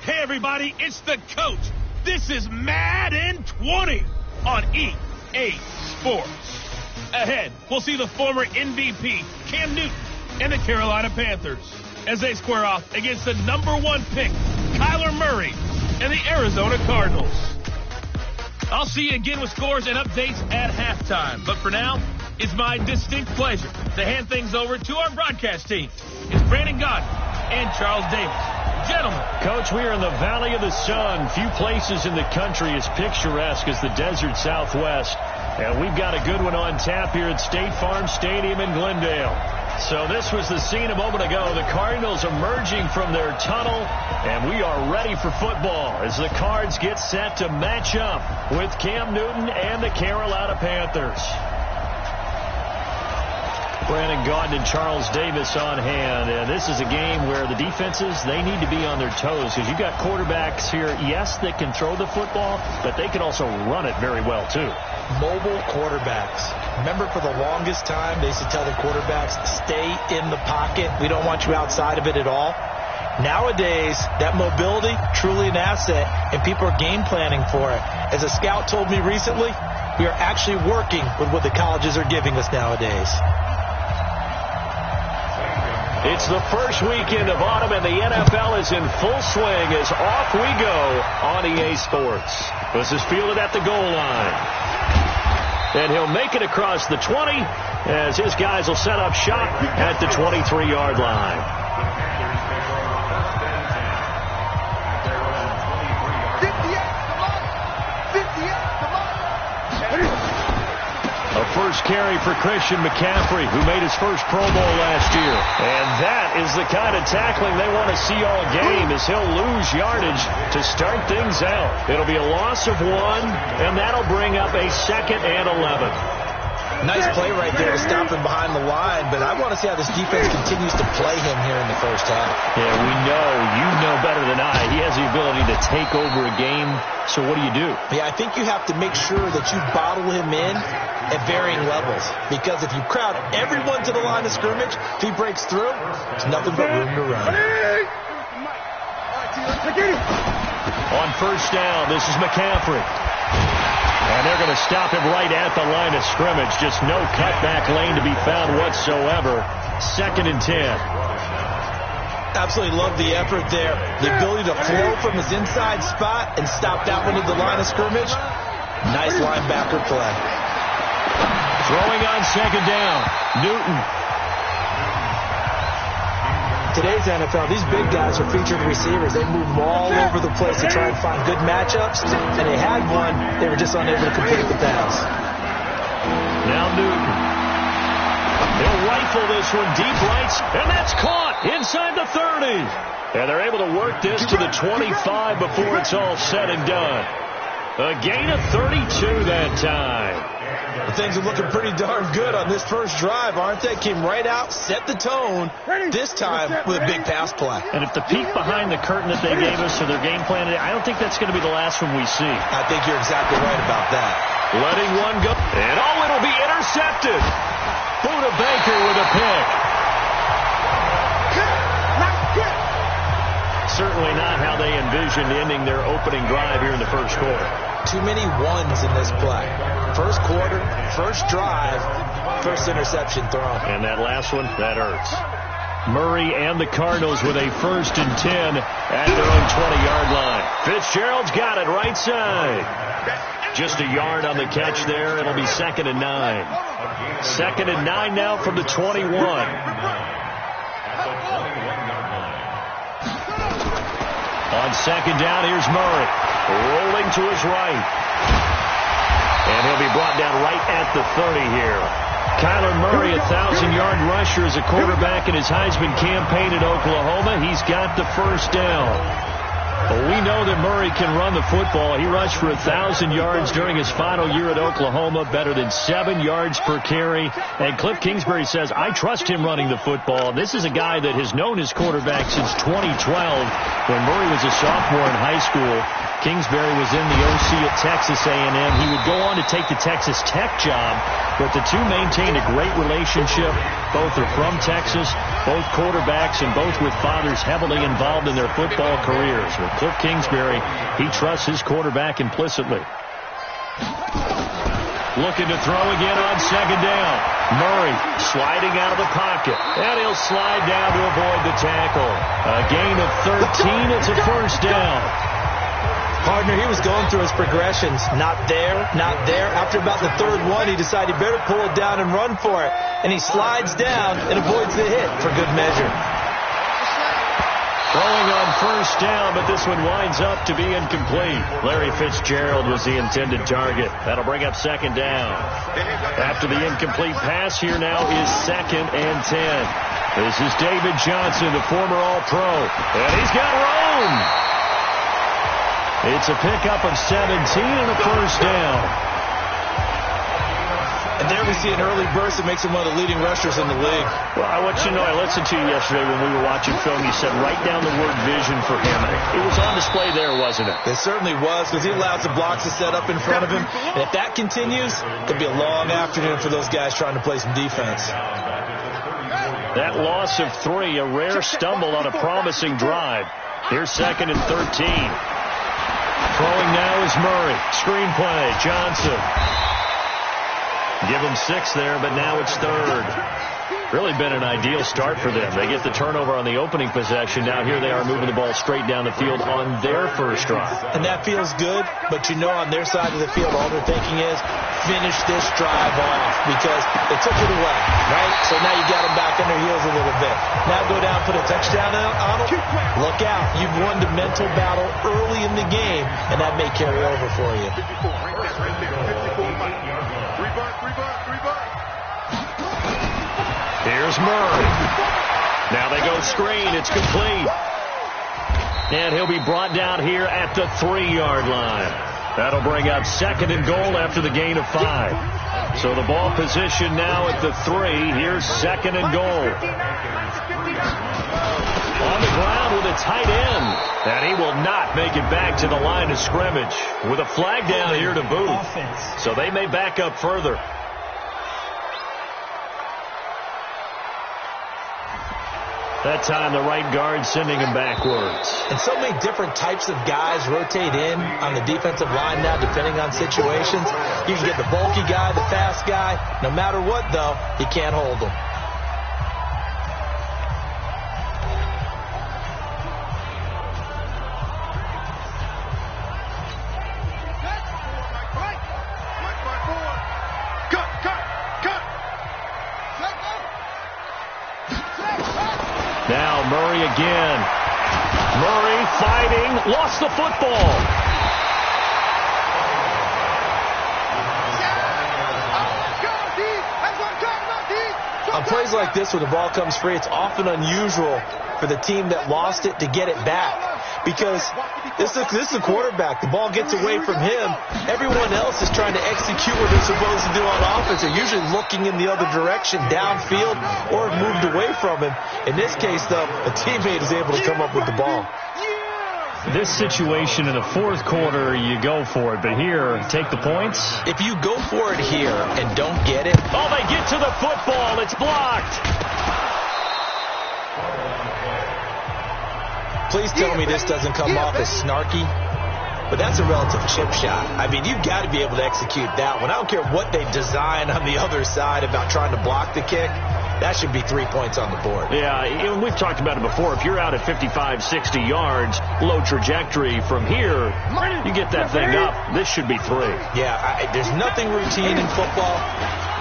Hey, everybody, it's the coach. This is Madden 20 on EA Sports. Ahead, we'll see the former MVP, Cam Newton, and the Carolina Panthers as they square off against the #1 pick, Kyler Murray, and the Arizona Cardinals. I'll see you again with scores and updates at halftime. But for now, it's my distinct pleasure to hand things over to our broadcast team. It's Brandon Godden and Charles Davis. Gentlemen. Coach, we are in the Valley of the Sun. Few places in the country as picturesque as the desert Southwest. And we've got a good one on tap here at State Farm Stadium in Glendale. So this was the scene a moment ago. The Cardinals emerging from their tunnel, and we are ready for football as the Cards get set to match up with Cam Newton and the Carolina Panthers. Brandon Gaudin and Charles Davis on hand. And this is a game where the defenses, they need to be on their toes because you've got quarterbacks here, yes, that can throw the football, but they can also run it very well, too. Mobile quarterbacks. Remember, for the longest time, they used to tell the quarterbacks, stay in the pocket. We don't want you outside of it at all. Nowadays, that mobility, truly an asset, and people are game planning for it. As a scout told me recently, we are actually working with what the colleges are giving us nowadays. It's the first weekend of autumn, and the NFL is in full swing as off we go on EA Sports. This is fielded at the goal line. And he'll make it across the 20 as his guys will set up shop at the 23-yard line. A first carry for Christian McCaffrey, who made his first Pro Bowl last year. And that is the kind of tackling they want to see all game, as he'll lose yardage to start things out. It'll be a loss of 1, and that'll bring up a 2nd and 11. Nice play right there to stop him behind the line, but I want to see how this defense continues to play him here in the first half. Yeah, you know better than I. He has the ability to take over a game, so what do you do? Yeah, I think you have to make sure that you bottle him in at varying levels, because if you crowd everyone to the line of scrimmage, if he breaks through, there's nothing but room to run. On first down, this is McCaffrey. And they're going to stop him right at the line of scrimmage. Just no cutback lane to be found whatsoever. 2nd and 10. Absolutely love the effort there. The ability to flow from his inside spot and stop that one at the line of scrimmage. Nice linebacker play. Throwing on 2nd down. Newton. Today's NFL, these big guys are featured receivers. They move them all over the place to try and find good matchups, and they had one. They were just unable to complete the pass. Now Newton. He'll rifle this one deep right, and that's caught inside the 30. And they're able to work this to the 25 before it's all said and done. A gain of 32 that time. Things are looking pretty darn good on this first drive, aren't they? Came right out, set the tone, this time with a big pass play. And if the peek behind the curtain that they gave us for their game plan today, I don't think that's going to be the last one we see. I think you're exactly right about that. Letting one go, and it'll be intercepted. Buda Baker with a pick. Certainly not how they envisioned ending their opening drive here in the first quarter. Too many ones in this play. First quarter, first drive, first interception thrown. And that last one, that hurts. Murray and the Cardinals with a 1st and 10 at their own 20-yard line. Fitzgerald's got it right side. Just a yard on the catch there. It'll be 2nd and 9. 2nd and 9 now from the 21. On 2nd down, here's Murray. Rolling to his right. And he'll be brought down right at the 30 here. Kyler Murray, 1,000-yard rusher as a quarterback in his Heisman campaign at Oklahoma. He's got the first down. Well, we know that Murray can run the football. He rushed for 1,000 yards during his final year at Oklahoma, better than 7 yards per carry. And Cliff Kingsbury says, I trust him running the football. This is a guy that has known his quarterback since 2012 when Murray was a sophomore in high school. Kingsbury was in the OC at Texas A&M. He would go on to take the Texas Tech job, but the two maintained a great relationship. Both are from Texas, both quarterbacks, and both with fathers heavily involved in their football careers. With Cliff Kingsbury, he trusts his quarterback implicitly. Looking to throw again on second down. Murray sliding out of the pocket. And he'll slide down to avoid the tackle. A gain of 13. It's a first down. Partner, he was going through his progressions. Not there, not there. After about the third one, he decided he better pull it down and run for it. And he slides down and avoids the hit for good measure. Throwing on first down, but this one winds up to be incomplete. Larry Fitzgerald was the intended target. That'll bring up second down. After the incomplete pass, here now is 2nd and 10. This is David Johnson, the former All-Pro. And he's got room. It's a pickup of 17 and a first down. And there we see an early burst that makes him one of the leading rushers in the league. Well, I want you to know, I listened to you yesterday when we were watching film. You said write down the word vision for him. It was on display there, wasn't it? It certainly was, because he allows the blocks to set up in front of him. And if that continues, it could be a long afternoon for those guys trying to play some defense. That loss of 3, a rare stumble on a promising drive. Here's 2nd and 13. Throwing now is Murray. Screen play, Johnson. Give him 6 there, but now it's 3rd. Really been an ideal start for them. They get the turnover on the opening possession. Now here they are moving the ball straight down the field on their first drive. And that feels good, but you know on their side of the field all they're thinking is finish this drive off because they took it away, right? So now you got them back on their heels a little bit. Now go down, put a touchdown on them. Look out. You've won the mental battle early in the game, and that may carry over for you. Here's Murray. Now they go screen. It's complete. And he'll be brought down here at the 3-yard line. That'll bring up 2nd and goal after the gain of 5. So the ball position now at the 3. Here's 2nd and goal. On the ground with a tight end. And he will not make it back to the line of scrimmage with a flag down here to boot. So they may back up further. That time the right guard sending him backwards. And so many different types of guys rotate in on the defensive line now depending on situations. You can get the bulky guy, the fast guy. No matter what, though, you can't hold them. Now Murray again. Murray fighting, lost the football. On plays like this where the ball comes free, it's often unusual for the team that lost it to get it back. Because this is a quarterback. The ball gets away from him. Everyone else is trying to execute what they're supposed to do on offense. They're usually looking in the other direction, downfield, or moved away from him. In this case, though, a teammate is able to come up with the ball. This situation in the 4th quarter, you go for it. But here, take the points. If you go for it here and don't get it. Oh, they get to the football. It's blocked. Please tell me this doesn't come off as snarky. But that's a relative chip shot. I mean, you've got to be able to execute that one. I don't care what they design on the other side about trying to block the kick. That should be 3 points on the board. Yeah, we've talked about it before. If you're out at 55, 60 yards, low trajectory from here, you get that thing up. This should be 3. Yeah, there's nothing routine in football,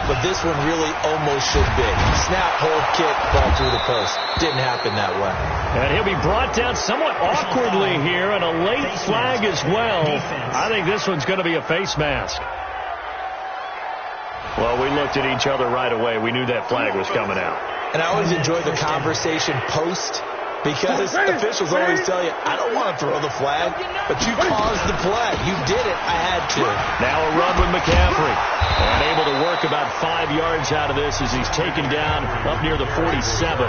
but this one really almost should be. Snap, hold, kick, ball through the post. Didn't happen that way. And he'll be brought down somewhat awkwardly here, and a late flag as well. I think this one's going to be a face mask. Well, we looked at each other right away. We knew that flag was coming out. And I always enjoy the conversation post because officials always tell you, I don't want to throw the flag, but you caused the play. You did it. I had to. Now a run with McCaffrey. And able to work about 5 yards out of this as he's taken down up near the 47.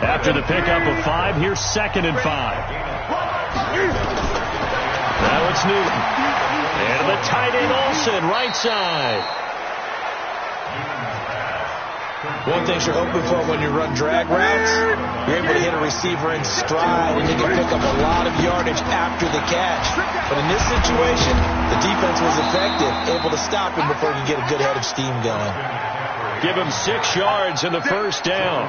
After the pickup of 5, here's 2nd and 5. Now it's Newton. And the tight end Olsen, right side. One thing you're hoping for when you run drag routes, you're able to hit a receiver in stride, and you can pick up a lot of yardage after the catch. But in this situation, the defense was effective, able to stop him before he could get a good head of steam going. Give him 6 yards in the first down.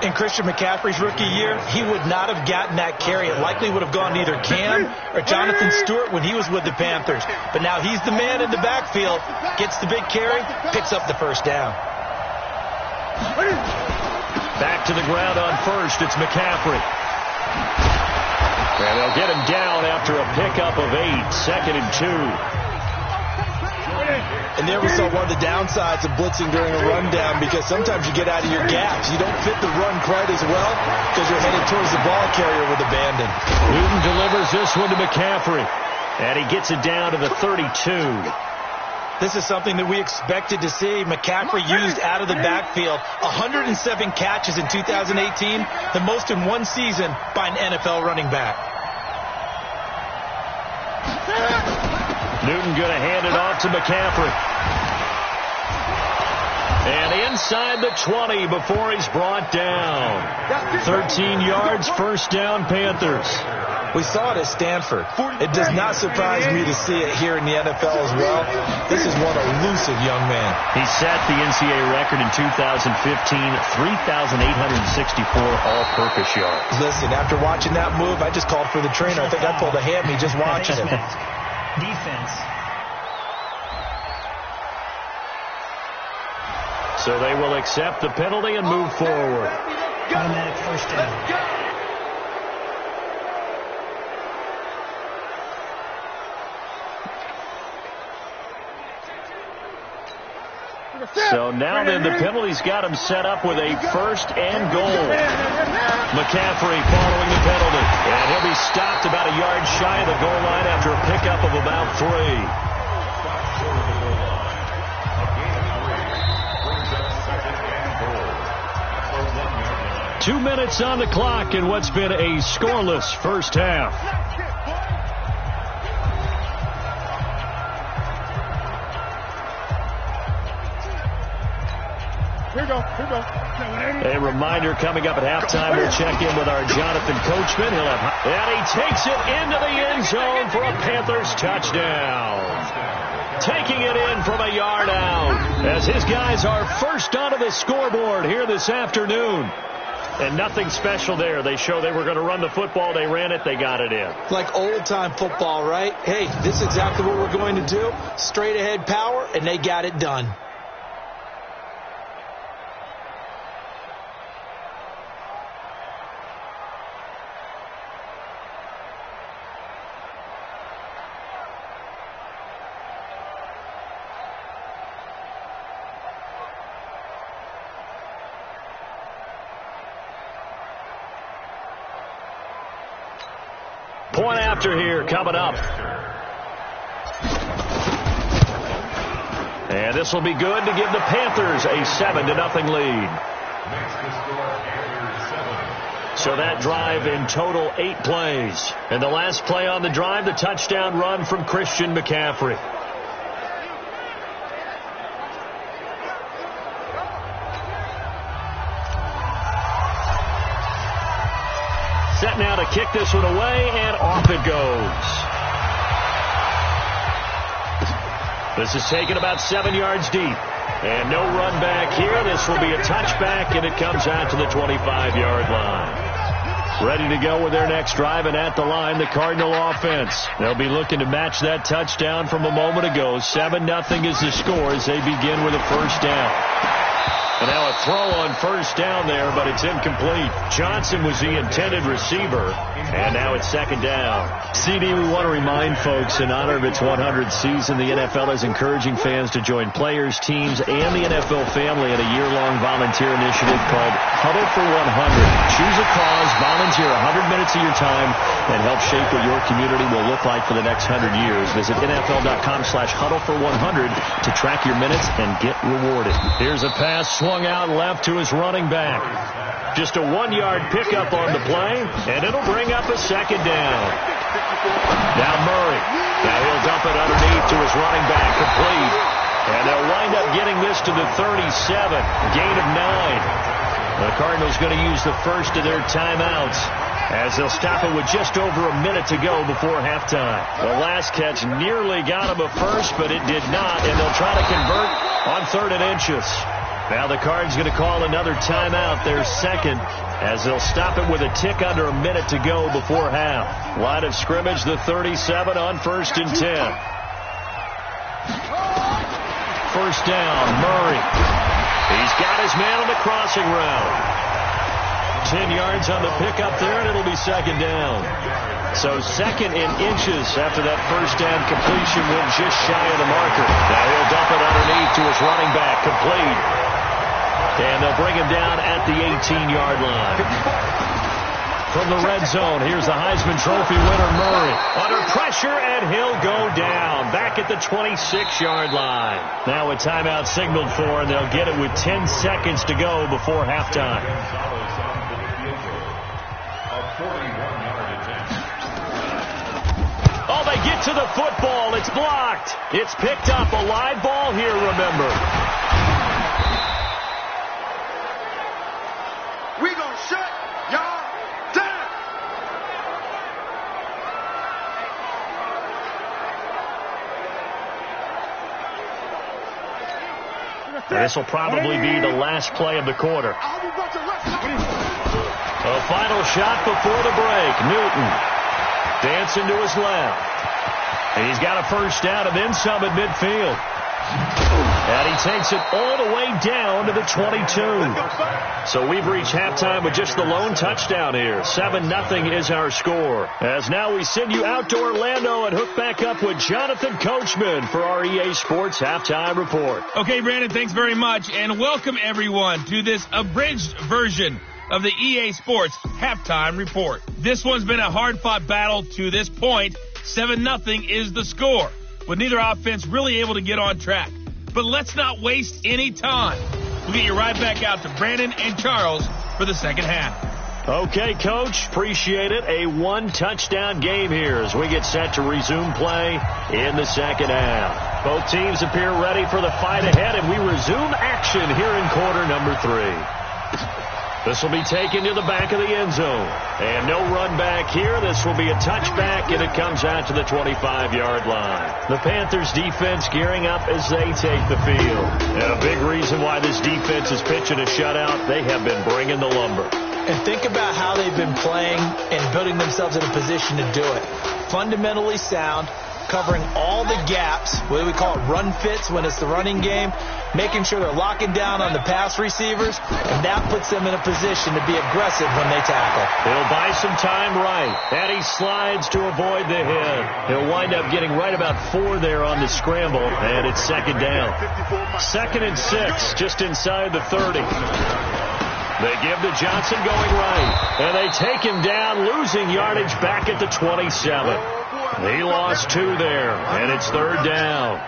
In Christian McCaffrey's rookie year, he would not have gotten that carry. It likely would have gone to either Cam or Jonathan Stewart when he was with the Panthers. But now he's the man in the backfield, gets the big carry, picks up the first down. Back to the ground on first. It's McCaffrey. And they'll get him down after a pickup of 8. 2nd and 2. And there we saw one of the downsides of blitzing during a rundown, because sometimes you get out of your gaps. You don't fit the run quite as well because you're headed towards the ball carrier with abandon. Newton delivers this one to McCaffrey. And he gets it down to the 32. This is something that we expected to see. McCaffrey used out of the backfield. 107 catches in 2018, the most in one season by an NFL running back. Newton going to hand it off to McCaffrey. And inside the 20 before he's brought down. 13 yards, first down, Panthers. We saw it at Stanford. It does not surprise me to see it here in the NFL as well. This is one elusive young man. He set the NCAA record in 2015, 3,864 all-purpose yards. Listen, after watching that move, I just called for the trainer. I think I pulled a hammy just watching it. Defense. So they will accept the penalty and move forward. Automatic first down. So now then the penalty's got him set up with a 1st and goal. McCaffrey following the penalty. And he'll be stopped about a yard shy of the goal line after a pickup of about 3. 2 minutes on the clock in what's been a scoreless first half. Here we go. A reminder coming up at halftime, we'll check in with our Jonathan Coachman. And he takes it into the end zone for a Panthers touchdown. Taking it in from a yard out as his guys are first onto the scoreboard here this afternoon. And nothing special there. They show they were going to run the football. They ran it. They got it in. Like old-time football, right? Hey, this is exactly what we're going to do. Straight ahead power, and they got it done. Point after here coming up. And this will be good to give the Panthers a 7-0 lead. So that drive in total 8 plays. And the last play on the drive, the touchdown run from Christian McCaffrey. Set now to kick this one away, and off it goes. This is taken about 7 yards deep. And no run back here. This will be a touchback, and it comes out to the 25-yard line. Ready to go with their next drive, and at the line, the Cardinal offense. They'll be looking to match that touchdown from a moment ago. 7-0 is the score as they begin with a first down. And now a throw on first down there, but it's incomplete. Johnson was the intended receiver, and now it's second down. CD, we want to remind folks, in honor of its 100th season, the NFL is encouraging fans to join players, teams, and the NFL family in a year-long volunteer initiative called Huddle for 100. Choose a cause, volunteer 100 minutes of your time, and help shape what your community will look like for the next 100 years. Visit NFL.com/huddle for 100 to track your minutes and get rewarded. Here's a pass swung out left to his running back. Just a 1-yard pickup on the play, and it'll bring up a second down. Now Murray. Now he'll dump it underneath to his running back, complete. And they'll wind up getting this to the 37. Gain of 9. The Cardinals going to use the first of their timeouts as they'll stop it with just over a minute to go before halftime. The last catch nearly got him a first, but it did not, and they'll try to convert on 3rd and inches. Now the Cards going to call another timeout, their second, as they'll stop it with a tick under a minute to go before half. Line of scrimmage, the 37 on 1st and 10. First down, Murray. He's got his man on the crossing route. 10 yards on the pickup there, and it'll be 2nd down. So 2nd in inches after that first down completion went just shy of the marker. Now he'll dump it underneath to his running back, complete. And they'll bring him down at the 18-yard line. From the red zone, here's the Heisman Trophy winner, Murray. Under pressure, and he'll go down. Back at the 26-yard line. Now a timeout signaled for, and they'll get it with 10 seconds to go before halftime. Oh, they get to the football. It's blocked. It's picked up. A live ball here, remember. We gonna shut y'all down. This will probably be the last play of the quarter. A final shot before the break. Newton dancing to his left. And he's got a first down and then some at midfield. And he takes it all the way down to the 22. So we've reached halftime with just the lone touchdown here. 7-0 is our score. As now we send you out to Orlando and hook back up with Jonathan Coachman for our EA Sports Halftime Report. Okay, Brandon, thanks very much. And welcome, everyone, to this abridged version of the EA Sports Halftime Report. This one's been a hard-fought battle to this point. 7-0 is the score, with neither offense really able to get on track. But let's not waste any time. We'll get you right back out to Brandon and Charles for the second half. Okay, Coach, appreciate it. A one-touchdown game here as we get set to resume play in the second half. Both teams appear ready for the fight ahead, and we resume action here in quarter number 3. This will be taken to the back of the end zone. And no run back here. This will be a touchback, and it comes out to the 25-yard line. The Panthers defense gearing up as they take the field. And a big reason why this defense is pitching a shutout, they have been bringing the lumber. And think about how they've been playing and building themselves in a position to do it. Fundamentally sound, covering all the gaps, what do we call it, run fits when it's the running game, making sure they're locking down on the pass receivers, and that puts them in a position to be aggressive when they tackle. He'll buy some time right, and he slides to avoid the hit. He'll wind up getting right about 4 there on the scramble, and it's 2nd down. 2nd and 6, just inside the 30. They give to Johnson going right, and they take him down, losing yardage back at the 27. He lost 2 there, and it's 3rd down.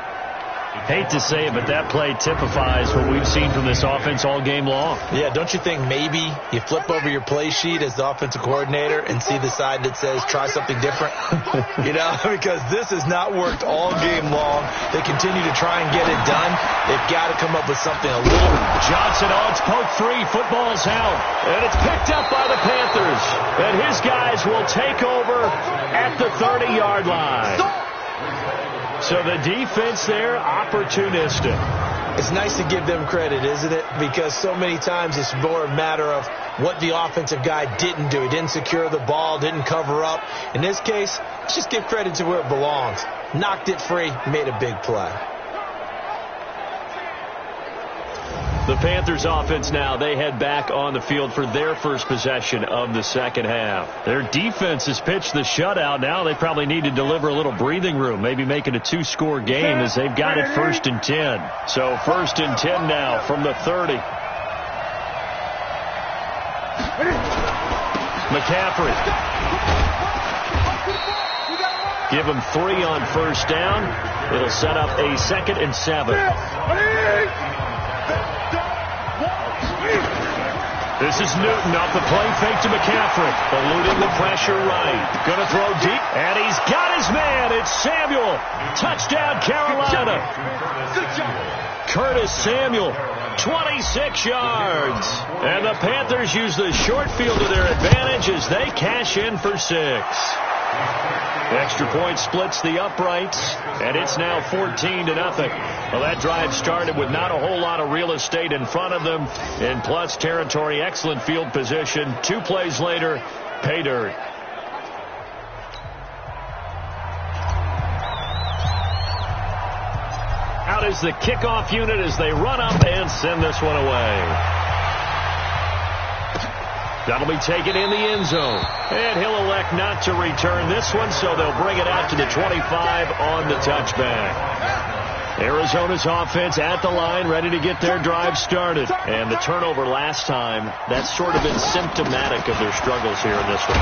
Hate to say it, but that play typifies what we've seen from this offense all game long. Yeah, don't you think maybe you flip over your play sheet as the offensive coordinator and see the side that says try something different? Because this has not worked all game long. They continue to try and get it done. They've got to come up with something a little. Johnson on its poke 3. Football's out, and it's picked up by the Panthers. And his guys will take over at the 30-yard line. So the defense there, opportunistic. It's nice to give them credit, isn't it? Because so many times it's more a matter of what the offensive guy didn't do. He didn't secure the ball, didn't cover up. In this case, let's just give credit to where it belongs. Knocked it free, made a big play. The Panthers offense now, they head back on the field for their first possession of the second half. Their defense has pitched the shutout. Now they probably need to deliver a little breathing room, maybe make it a 2-score game as they've got it 1st and 10. So 1st and 10 now from the 30. McCaffrey. Give him 3 on 1st down. It'll set up a 2nd and 7. This is Newton off the play fake to McCaffrey. Eluding the pressure right. Going to throw deep. And he's got his man. It's Samuel. Touchdown, Carolina. Curtis Samuel, 26 yards. And the Panthers use the short field to their advantage as they cash in for 6. The extra point splits the uprights, and it's now 14-0. Well, that drive started with not a whole lot of real estate in front of them. In plus territory, excellent field position. 2 plays later, pay dirt. Out is the kickoff unit as they run up and send this one away. That'll be taken in the end zone. And he'll elect not to return this one, so they'll bring it out to the 25 on the touchback. Arizona's offense at the line, ready to get their drive started. And the turnover last time, that's sort of been symptomatic of their struggles here in this one.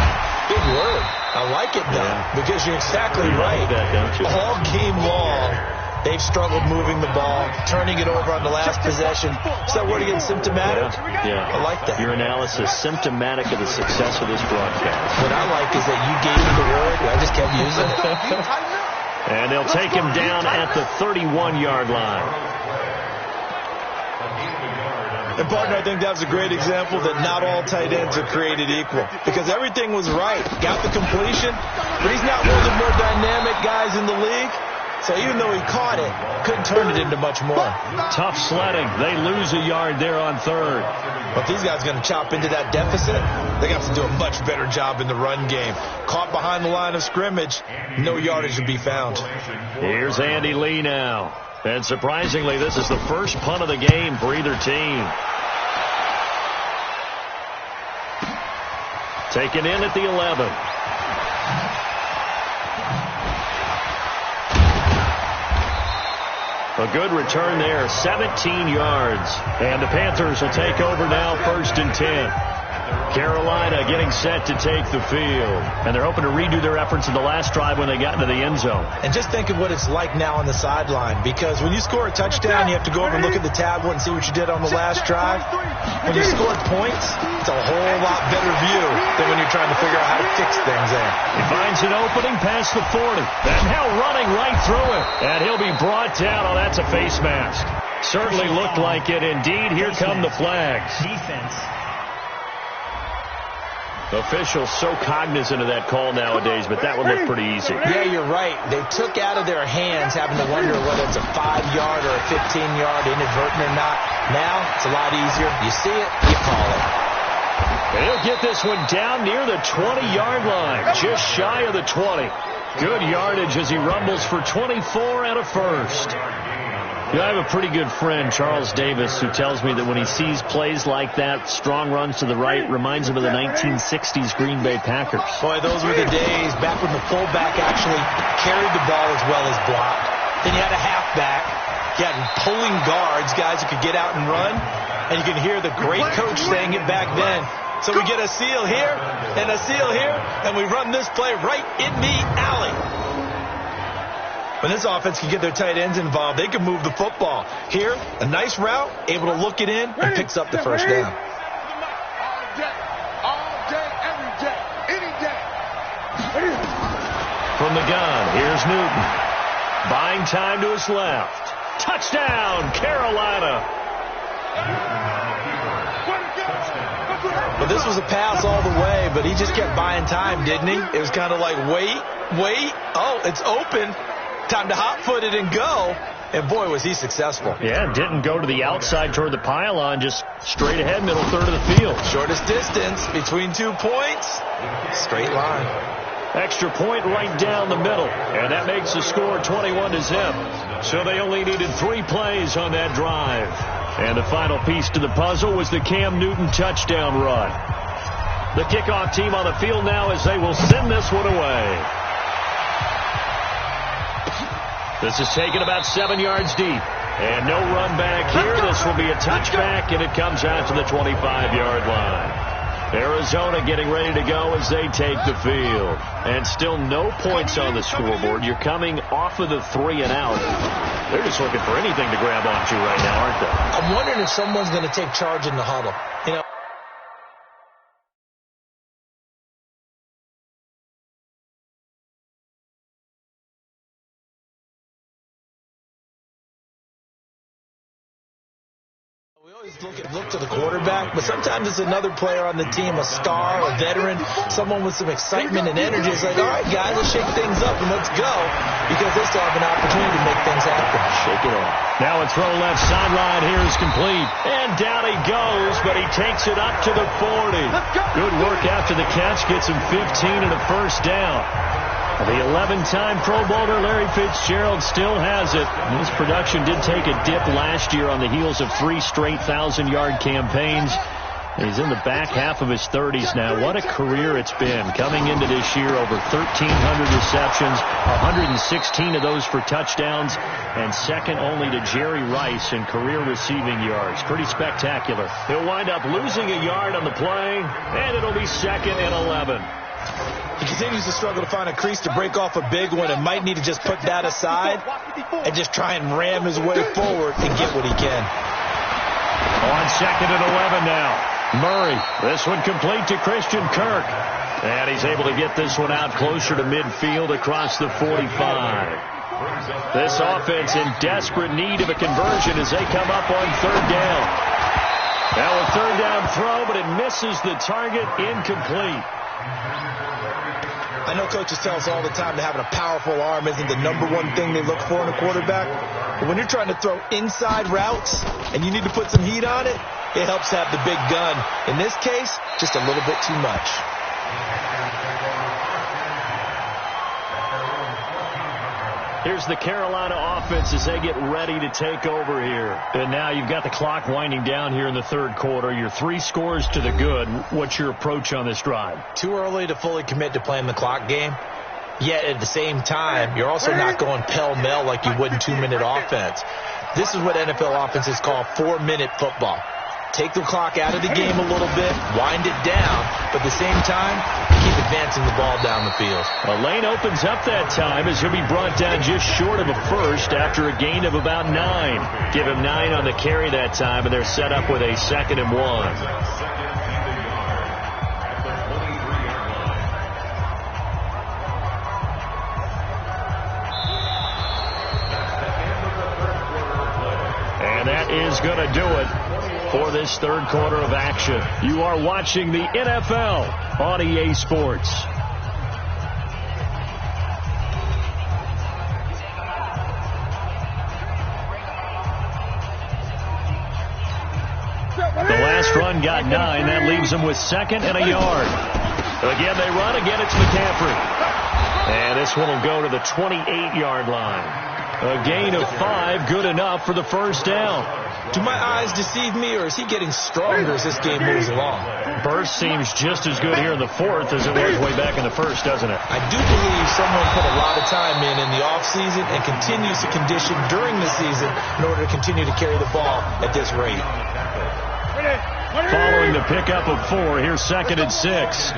Big word. I like it, though, because you're exactly right. Like that, don't you? All game long, they've struggled moving the ball, turning it over on the last possession. Is that word again, symptomatic? Yeah. I like that. Your analysis, symptomatic of the success of this broadcast. What I like is that you gave me the word, I just kept using it. And they'll take him down at the 31-yard line. And, partner, I think that's a great example that not all tight ends are created equal. Because everything was right. Got the completion, but he's not one of the more dynamic guys in the league. So even though he caught it, couldn't turn it into much more. Tough sledding. They lose a yard there on third. But these guys are going to chop into that deficit. They got to do a much better job in the run game. Caught behind the line of scrimmage, no yardage to be found. Here's Andy Lee now. And surprisingly, this is the first punt of the game for either team. Taken in at the 11. A good return there, 17 yards. And the Panthers will take over now, 1st and 10. Carolina getting set to take the field. And they're hoping to redo their efforts in the last drive when they got into the end zone. And just think of what it's like now on the sideline. Because when you score a touchdown, you have to go over and look at the tablet and see what you did on the last drive. When you scored points, it's a whole lot better view than when you're trying to figure out how to fix things there. He finds an opening past the 40. And now running right through it. And he'll be brought down. Oh, that's a face mask. Certainly looked like it. Indeed, here come the flags. Defense. Officials so cognizant of that call nowadays, but that would look pretty easy. Yeah, you're right. They took out of their hands having to wonder whether it's a 5-yard or a 15-yard inadvertent or not. Now, it's a lot easier. You see it, you call it. And he'll get this one down near the 20-yard line, just shy of the 20. Good yardage as he rumbles for 24 and a first. You know, I have a pretty good friend, Charles Davis, who tells me that when he sees plays like that, strong runs to the right, reminds him of the 1960s Green Bay Packers. Boy, those were the days back when the fullback actually carried the ball as well as blocked. Then you had a halfback. You had pulling guards, guys who could get out and run. And you can hear the great coach saying it back then. So we get a seal here and a seal here, and we run this play right in the alley. When this offense can get their tight ends involved, they can move the football. Here, a nice route, able to look it in, and picks up the first down. All day, every day, any day. From the gun, here's Newton. Buying time to his left. Touchdown, Carolina. Well, this was a pass all the way, but he just kept buying time, didn't he? It was kind of like, wait. Oh, it's open. Time to hot-foot it and go. And, boy, was he successful. Yeah, didn't go to the outside toward the pylon, just straight ahead, middle third of the field. Shortest distance between 2 points. Straight line. Extra point right down the middle. And that makes the score 21-0. So they only needed 3 plays on that drive. And the final piece to the puzzle was the Cam Newton touchdown run. The kickoff team on the field now as they will send this one away. This is taken about 7 yards deep. And no run back here. This will be a touchback, and it comes out to the 25-yard line. Arizona getting ready to go as they take the field. And still no points on the scoreboard. You're coming off of the 3 and out. They're just looking for anything to grab onto right now, aren't they? I'm wondering if someone's going to take charge in the huddle. You know, always look to the quarterback, but sometimes it's another player on the team, a star, a veteran, someone with some excitement and energy. It's like, all right, guys, let's shake things up and let's go, because they still have an opportunity to make things happen. Shake it up. Now a throw left sideline here is complete. And down he goes, but he takes it up to the 40. Good work after the catch. Gets him 15 and a first down. The 11-time Pro Bowler Larry Fitzgerald still has it. His production did take a dip last year on the heels of 3 straight 1,000-yard campaigns. He's in the back half of his 30s now. What a career it's been. Coming into this year, over 1,300 receptions, 116 of those for touchdowns, and second only to Jerry Rice in career receiving yards. Pretty spectacular. He'll wind up losing a yard on the play, and it'll be 2nd and 11. He continues to struggle to find a crease to break off a big one and might need to just put that aside and just try and ram his way forward and get what he can. On 2nd and 11 now. Murray, this one complete to Christian Kirk. And he's able to get this one out closer to midfield across the 45. This offense in desperate need of a conversion as they come up on 3rd down. Now a 3rd down throw, but it misses the target, incomplete. I know coaches tell us all the time that having a powerful arm isn't the #1 thing they look for in a quarterback. But when you're trying to throw inside routes and you need to put some heat on it, it helps to have the big gun. In this case, just a little bit too much. Here's the Carolina offense as they get ready to take over here. And now you've got the clock winding down here in the 3rd quarter. You're 3 scores to the good. What's your approach on this drive? Too early to fully commit to playing the clock game. Yet at the same time, you're also not going pell-mell like you would in 2-minute offense. This is what NFL offenses call 4-minute football. Take the clock out of the game a little bit, wind it down, but at the same time, keep advancing the ball down the field. A lane opens up that time as he'll be brought down just short of a first after a gain of about 9. Give him 9 on the carry that time, and they're set up with a 2nd and 1. That is going to do it for this 3rd quarter of action. You are watching the NFL on EA Sports. The last run got 9. That leaves them with 2nd and a yard. Again, they run. Again, it's McCaffrey. And this one will go to the 28-yard line. A gain of 5, good enough for the first down. Do my eyes deceive me, or is he getting stronger as this game moves along? Burst seems just as good here in the 4th as it was way back in the 1st, doesn't it? I do believe someone put a lot of time in the offseason and continues to condition during the season in order to continue to carry the ball at this rate. Following the pickup of 4, here's 2nd and 6.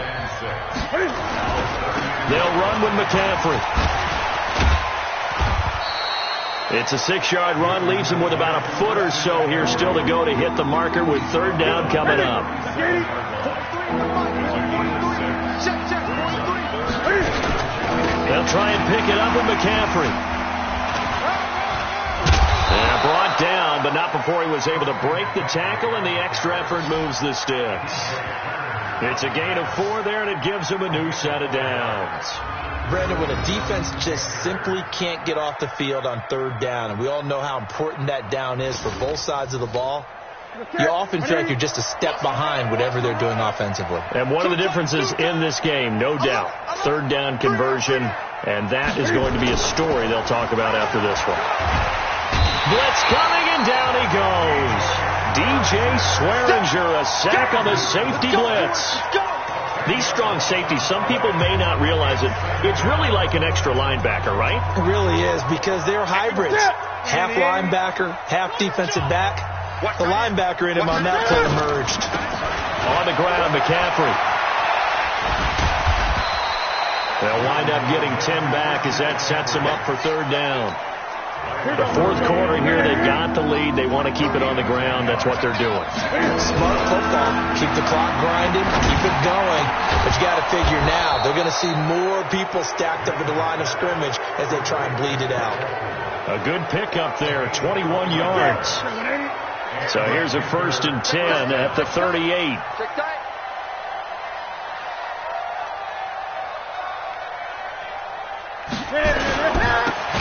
They'll run with McCaffrey. It's a 6-yard run, leaves him with about a foot or so here still to go to hit the marker with 3rd down coming up. They'll try and pick it up with McCaffrey. And brought down, but not before he was able to break the tackle, and the extra effort moves the sticks. It's a gain of 4 there, and it gives him a new set of downs. Brandon, when a defense just simply can't get off the field on 3rd down, and we all know how important that down is for both sides of the ball, you often feel like you're just a step behind whatever they're doing offensively. And one of the differences in this game, no doubt, 3rd down conversion, and that is going to be a story they'll talk about after this one. Blitz coming, and down he goes. DJ Swearinger, a sack on the safety blitz. These strong safeties, some people may not realize it. It's really like an extra linebacker, right? It really is, because they're hybrids. Half linebacker, half defensive back. The linebacker in him on that play emerged. On the ground, McCaffrey. They'll wind up getting 10 back as that sets them up for 3rd down. The 4th quarter here, they've got the lead. They want to keep it on the ground. That's what they're doing. Smart football. Keep the clock grinding. Keep it going. But you got to figure now, they're going to see more people stacked up at the line of scrimmage as they try and bleed it out. A good pickup there, 21 yards. So here's a 1st and 10 at the 38.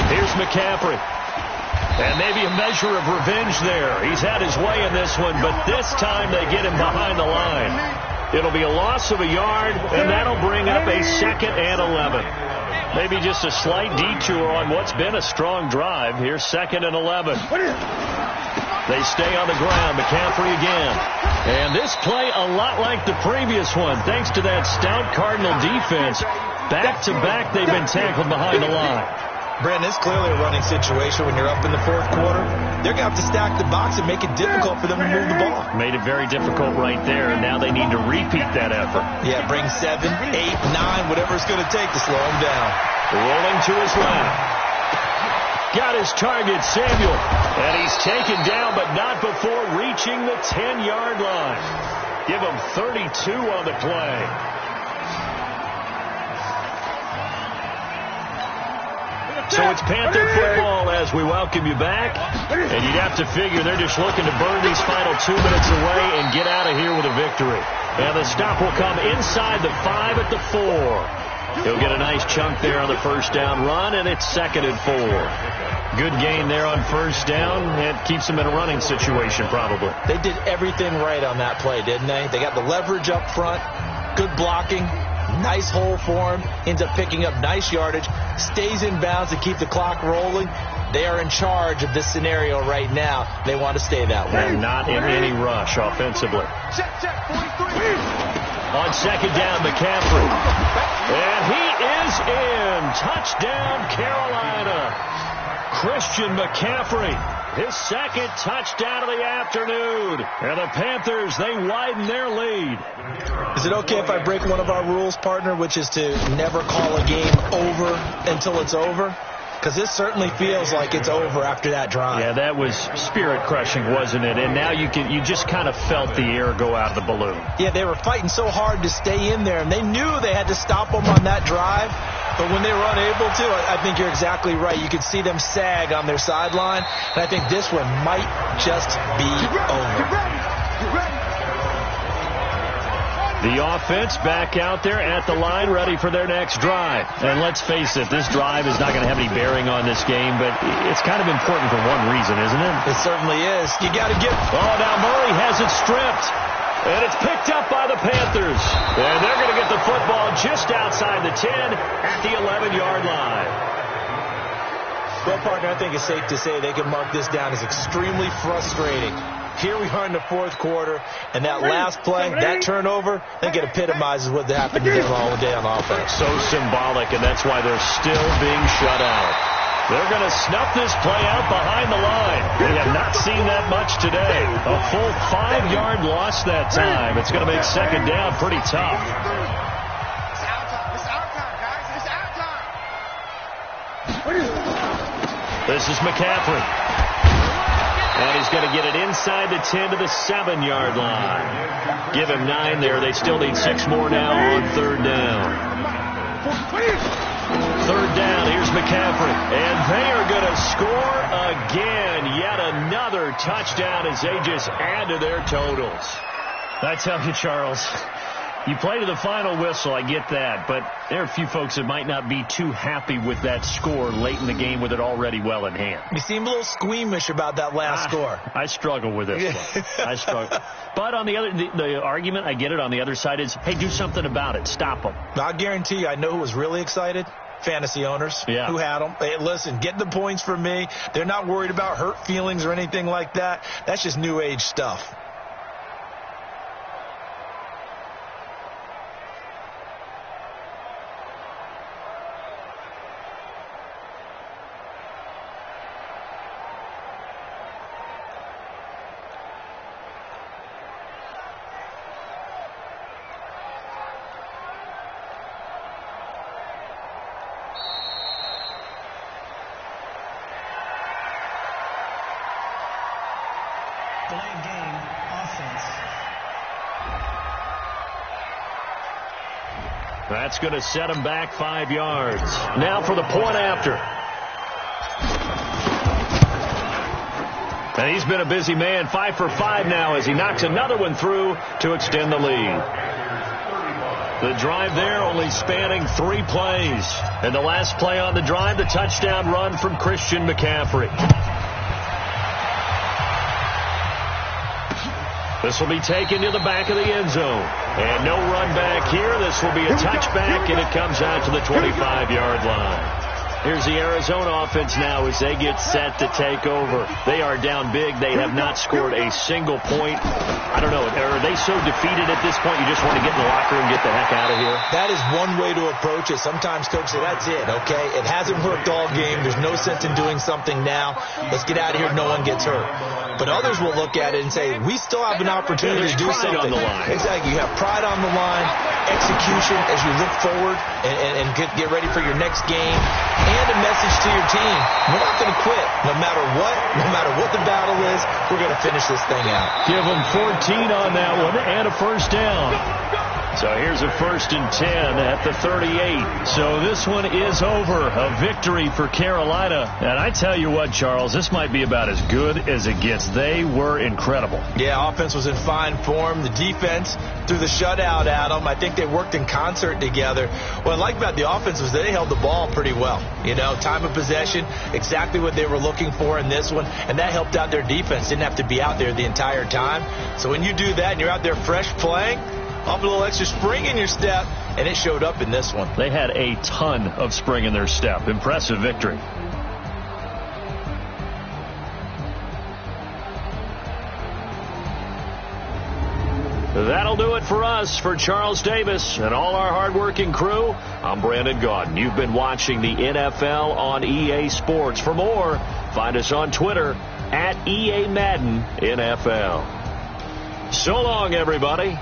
Here's McCaffrey. And maybe a measure of revenge there. He's had his way in this one, but this time they get him behind the line. It'll be a loss of a yard, and that'll bring up a 2nd and 11. Maybe just a slight detour on what's been a strong drive. Here's 2nd and 11. They stay on the ground. McCaffrey again. And this play a lot like the previous one, thanks to that stout Cardinal defense. Back-to-back, they've been tackled behind the line. Brandon, it's clearly a running situation when you're up in the 4th quarter. They're going to have to stack the box and make it difficult for them to move the ball. Made it very difficult right there, and now they need to repeat that effort. Yeah, bring 7, 8, 9, whatever it's going to take to slow him down. Rolling to his left. Got his target, Samuel. And he's taken down, but not before reaching the 10-yard line. Give him 32 on the play. So it's Panther football as we welcome you back. And you'd have to figure they're just looking to burn these final 2 minutes away and get out of here with a victory. And the stop will come inside the 5 at the 4. He'll get a nice chunk there on the 1st down run, and it's 2nd and 4. Good gain there on 1st down. It keeps them in a running situation probably. They did everything right on that play, didn't they? They got the leverage up front, good blocking, nice hole for him, ends up picking up nice yardage, stays in bounds to keep the clock rolling. They are in charge of this scenario right now. They want to stay that way. And not in any rush offensively. On 2nd down, McCaffrey. And he is in. Touchdown, Carolina. Christian McCaffrey, his 2nd touchdown of the afternoon. And the Panthers, they widen their lead. Is it okay if I break one of our rules, partner, which is to never call a game over until it's over? Because this certainly feels like it's over after that drive. Yeah, that was spirit-crushing, wasn't it? And now you just kind of felt the air go out of the balloon. Yeah, they were fighting so hard to stay in there, and they knew they had to stop them on that drive. But when they were unable to, I think you're exactly right. You could see them sag on their sideline, and I think this one might just be over. The offense back out there at the line, ready for their next drive. And let's face it, this drive is not going to have any bearing on this game, but it's kind of important for one reason, isn't it? It certainly is. You got to get... Oh, now Murray has it stripped. And it's picked up by the Panthers. And they're going to get the football just outside the 10 at the 11-yard line. Well, partner, I think it's safe to say they can mark this down as extremely frustrating. Here we are in the 4th quarter, and that last play, that turnover, I think it epitomizes what happened to them all day on offense. So symbolic, and that's why they're still being shut out. They're going to snuff this play out behind the line. We have not seen that much today. A full 5-yard loss that time. It's going to make 2nd down pretty tough. It's our time. It's our time, guys. It's our time. This is McCaffrey. And he's going to get it inside the 10 to the 7-yard line. Give him 9 there. They still need 6 more now on 3rd down. 3rd down, here's McCaffrey. And they are going to score again. Yet another touchdown as they just add to their totals. I tell you, Charles, you play to the final whistle, I get that. But there are a few folks that might not be too happy with that score late in the game with it already well in hand. You seem a little squeamish about that last score. I struggle with this one. I struggle. But on the other, the argument, I get it, on the other side is, hey, do something about it. Stop them. I guarantee you, I know who was really excited. Fantasy owners who had them. Hey, listen, get the points for me. They're not worried about hurt feelings or anything like that. That's just new age stuff. Delayed game, offense. That's going to set him back 5 yards. Now for the point after. And he's been a busy man, 5 for 5 now as he knocks another one through to extend the lead. The drive there only spanning 3 plays. And the last play on the drive, the touchdown run from Christian McCaffrey. This will be taken to the back of the end zone. And no run back here. This will be a touchback, and it comes out to the 25-yard line. Here's the Arizona offense now as they get set to take over. They are down big. They have not scored a single point. I don't know. Are they so defeated at this point you just want to get in the locker room and get the heck out of here? That is one way to approach it. Sometimes coaches say, that's it, okay? It hasn't worked all game. There's no sense in doing something now. Let's get out of here. No one gets hurt. But others will look at it and say, we still have an opportunity to do something. On the line. Exactly. You have pride on the line, execution as you look forward and get ready for your next game, and a message to your team. We're not going to quit. No matter what the battle is, we're going to finish this thing out. Give them 14 on that one and a first down. So here's a 1st and 10 at the 38. So this one is over. A victory for Carolina. And I tell you what, Charles, this might be about as good as it gets. They were incredible. Yeah, offense was in fine form. The defense through the shutout, Adam. I think they worked in concert together. What I like about the offense was they held the ball pretty well. You know, time of possession, exactly what they were looking for in this one. And that helped out their defense. Didn't have to be out there the entire time. So when you do that and you're out there fresh playing, up a little extra spring in your step, and it showed up in this one. They had a ton of spring in their step. Impressive victory. That'll do it for us. For Charles Davis and all our hardworking crew, I'm Brandon Gaudin. You've been watching the NFL on EA Sports. For more, find us on Twitter at EA Madden NFL. So long, everybody.